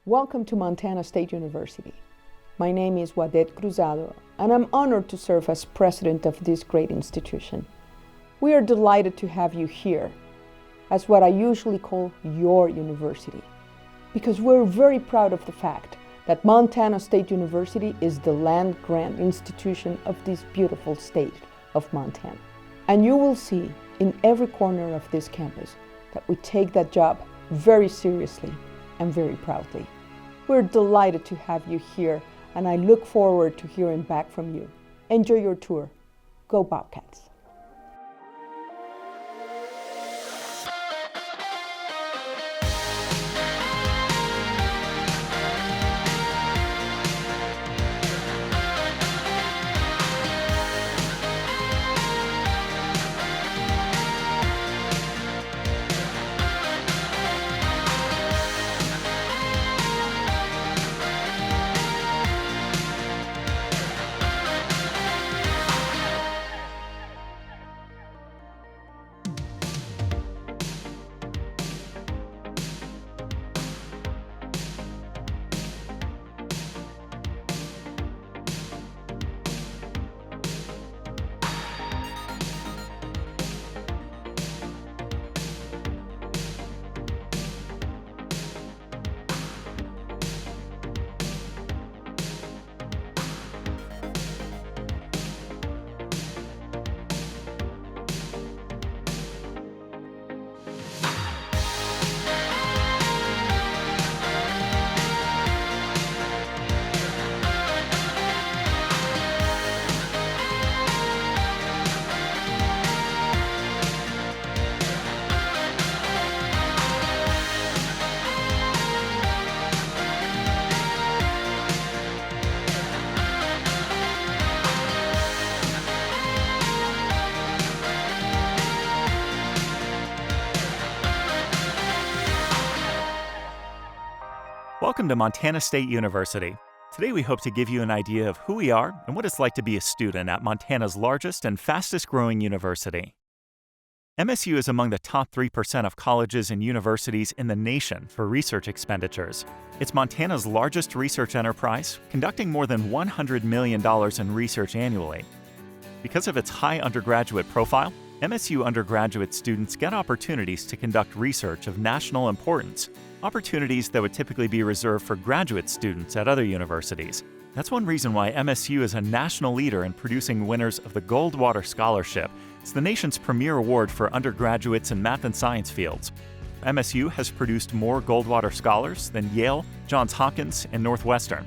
Welcome to Montana State University. My name is Wadet Cruzado, and I'm honored to serve as president of this great institution. We are delighted to have you here, as what I usually call your university, because we're very proud of the fact that Montana State University is the land-grant institution of this beautiful state of Montana. And you will see in every corner of this campus that we take that job very seriously and very proudly. We're delighted to have you here, and I look forward to hearing back from you. Enjoy your tour. Go Bobcats! Welcome to Montana State University. Today we hope to give you an idea of who we are and what it's like to be a student at Montana's largest and fastest growing university. MSU is among the top 3% of colleges and universities in the nation for research expenditures. It's Montana's largest research enterprise, conducting more than $100 million in research annually. Because of its high undergraduate profile, MSU undergraduate students get opportunities to conduct research of national importance, opportunities that would typically be reserved for graduate students at other universities. That's one reason why MSU is a national leader in producing winners of the Goldwater Scholarship. It's the nation's premier award for undergraduates in math and science fields. MSU has produced more Goldwater Scholars than Yale, Johns Hopkins, and Northwestern.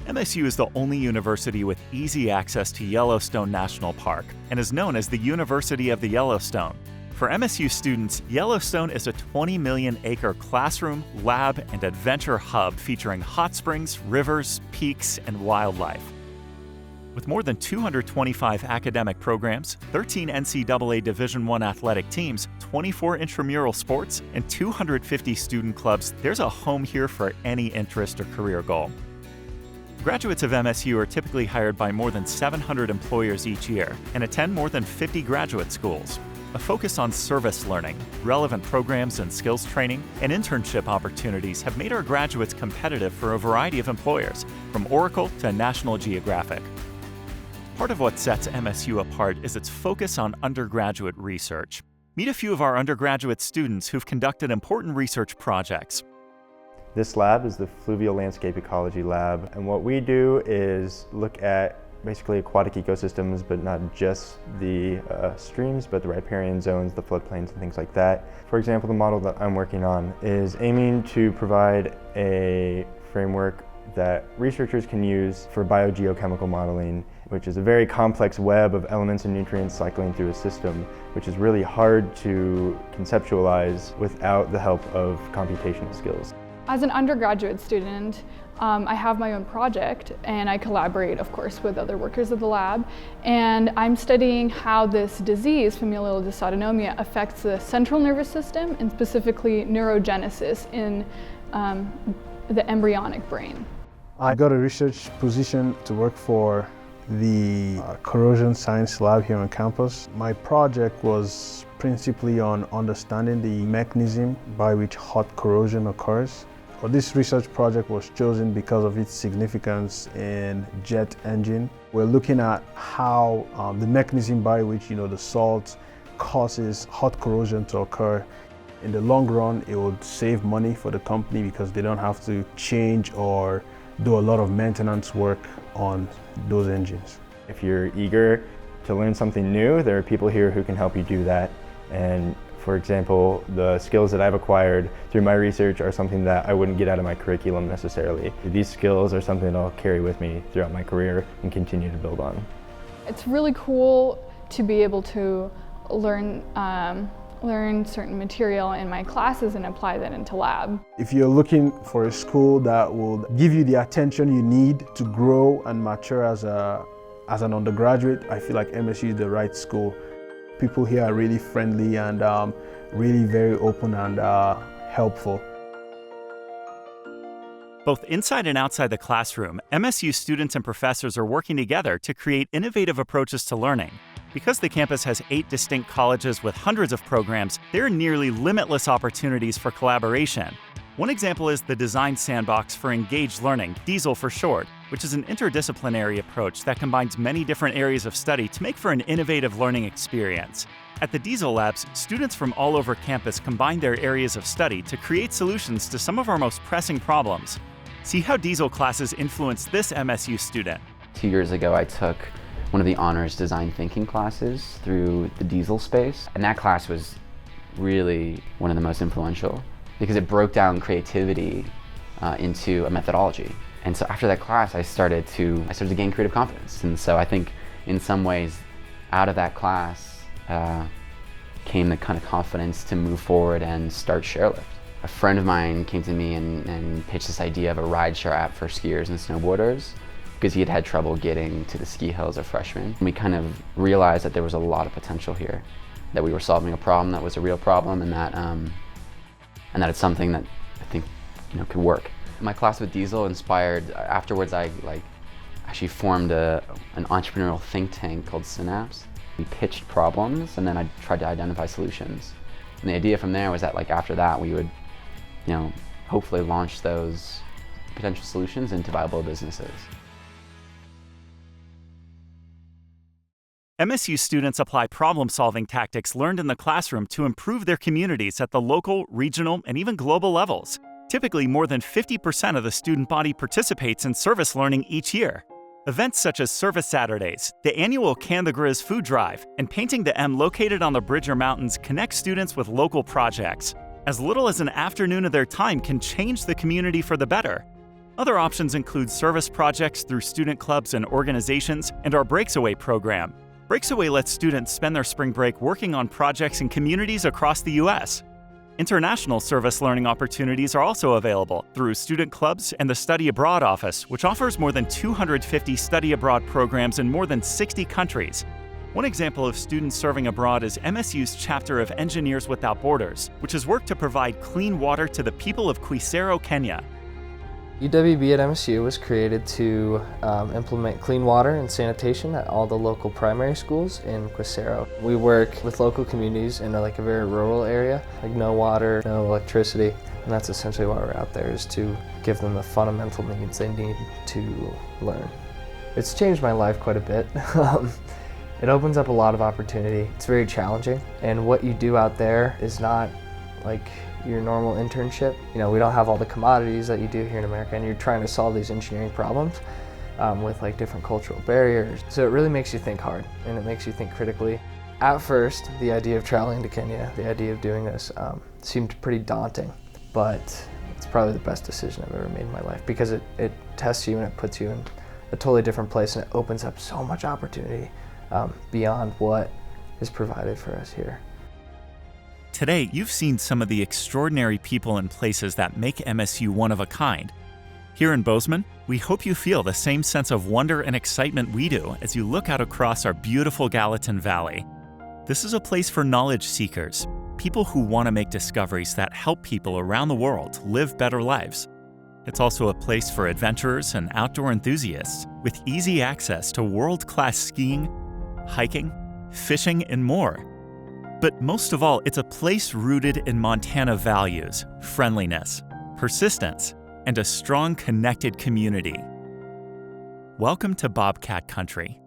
MSU is the only university with easy access to Yellowstone National Park and is known as the University of the Yellowstone. For MSU students, Yellowstone is a 20 million acre classroom, lab, and adventure hub featuring hot springs, rivers, peaks, and wildlife. With more than 225 academic programs, 13 NCAA Division I athletic teams, 24 intramural sports, and 250 student clubs, there's a home here for any interest or career goal. Graduates of MSU are typically hired by more than 700 employers each year and attend more than 50 graduate schools. A focus on service learning, relevant programs and skills training, and internship opportunities have made our graduates competitive for a variety of employers, from Oracle to National Geographic. Part of what sets MSU apart is its focus on undergraduate research. Meet a few of our undergraduate students who've conducted important research projects. This lab is the Fluvial Landscape Ecology Lab, and what we do is look at basically aquatic ecosystems, but not just the streams, but the riparian zones, the floodplains, and things like that. For example, the model that I'm working on is aiming to provide a framework that researchers can use for biogeochemical modeling, which is a very complex web of elements and nutrients cycling through a system, which is really hard to conceptualize without the help of computational skills. As an undergraduate student, I have my own project, and I collaborate, of course, with other workers of the lab. And I'm studying how this disease, familial dysautonomia, affects the central nervous system, and specifically neurogenesis in the embryonic brain. I got a research position to work for the corrosion science lab here on campus. My project was principally on understanding the mechanism by which hot corrosion occurs. Well, this research project was chosen because of its significance in jet engine. We're looking at how the mechanism by which the salt causes hot corrosion to occur. In the long run, it would save money for the company because they don't have to change or do a lot of maintenance work on those engines. If you're eager to learn something new, there are people here who can help you do that. And for example, the skills that I've acquired through my research are something that I wouldn't get out of my curriculum necessarily. These skills are something that I'll carry with me throughout my career and continue to build on. It's really cool to be able to learn certain material in my classes and apply that into lab. If you're looking for a school that will give you the attention you need to grow and mature as an undergraduate, I feel like MSU is the right school. People here are really friendly and really very open and helpful. Both inside and outside the classroom, MSU students and professors are working together to create innovative approaches to learning. Because the campus has 8 distinct colleges with hundreds of programs, there are nearly limitless opportunities for collaboration. One example is the Design Sandbox for Engaged Learning, DESEL for short, which is an interdisciplinary approach that combines many different areas of study to make for an innovative learning experience. At the DESEL Labs, students from all over campus combine their areas of study to create solutions to some of our most pressing problems. See how DESEL classes influence this MSU student. 2 years ago, I took one of the honors design thinking classes through the DESEL space, and that class was really one of the most influential because it broke down creativity into a methodology. And so after that class, I started to gain creative confidence. And so I think in some ways, out of that class came the kind of confidence to move forward and start Sharelift. A friend of mine came to me and pitched this idea of a rideshare app for skiers and snowboarders because he had had trouble getting to the ski hill as a freshman. And we kind of realized that there was a lot of potential here, that we were solving a problem that was a real problem, and that it's something that I think could work. My class with DESEL inspired, afterwards I actually formed an entrepreneurial think tank called Synapse. We pitched problems and then I tried to identify solutions. And the idea from there was that after that we would hopefully launch those potential solutions into viable businesses. MSU students apply problem-solving tactics learned in the classroom to improve their communities at the local, regional, and even global levels. Typically, more than 50% of the student body participates in service learning each year. Events such as Service Saturdays, the annual Can the Grizz food drive, and Painting the M located on the Bridger Mountains connect students with local projects. As little as an afternoon of their time can change the community for the better. Other options include service projects through student clubs and organizations, and our Breaks Away program. Breaks Away lets students spend their spring break working on projects in communities across the U.S. International service learning opportunities are also available through student clubs and the Study Abroad Office, which offers more than 250 study abroad programs in more than 60 countries. One example of students serving abroad is MSU's chapter of Engineers Without Borders, which has worked to provide clean water to the people of Quisero, Kenya. UWB at MSU was created to implement clean water and sanitation at all the local primary schools in Quisero. We work with local communities in a very rural area, no water, no electricity, and that's essentially why we're out there, is to give them the fundamental needs they need to learn. It's changed my life quite a bit. It opens up a lot of opportunity. It's very challenging, and what you do out there is not like your normal internship. We don't have all the commodities that you do here in America, and you're trying to solve these engineering problems with different cultural barriers. So it really makes you think hard, and it makes you think critically. At first, the idea of traveling to Kenya, the idea of doing this, seemed pretty daunting, but it's probably the best decision I've ever made in my life because it tests you and it puts you in a totally different place, and it opens up so much opportunity beyond what is provided for us here. Today, you've seen some of the extraordinary people and places that make MSU one of a kind. Here in Bozeman, we hope you feel the same sense of wonder and excitement we do as you look out across our beautiful Gallatin Valley. This is a place for knowledge seekers, people who want to make discoveries that help people around the world live better lives. It's also a place for adventurers and outdoor enthusiasts with easy access to world-class skiing, hiking, fishing, and more. But most of all, it's a place rooted in Montana values, friendliness, persistence, and a strong, connected community. Welcome to Bobcat Country.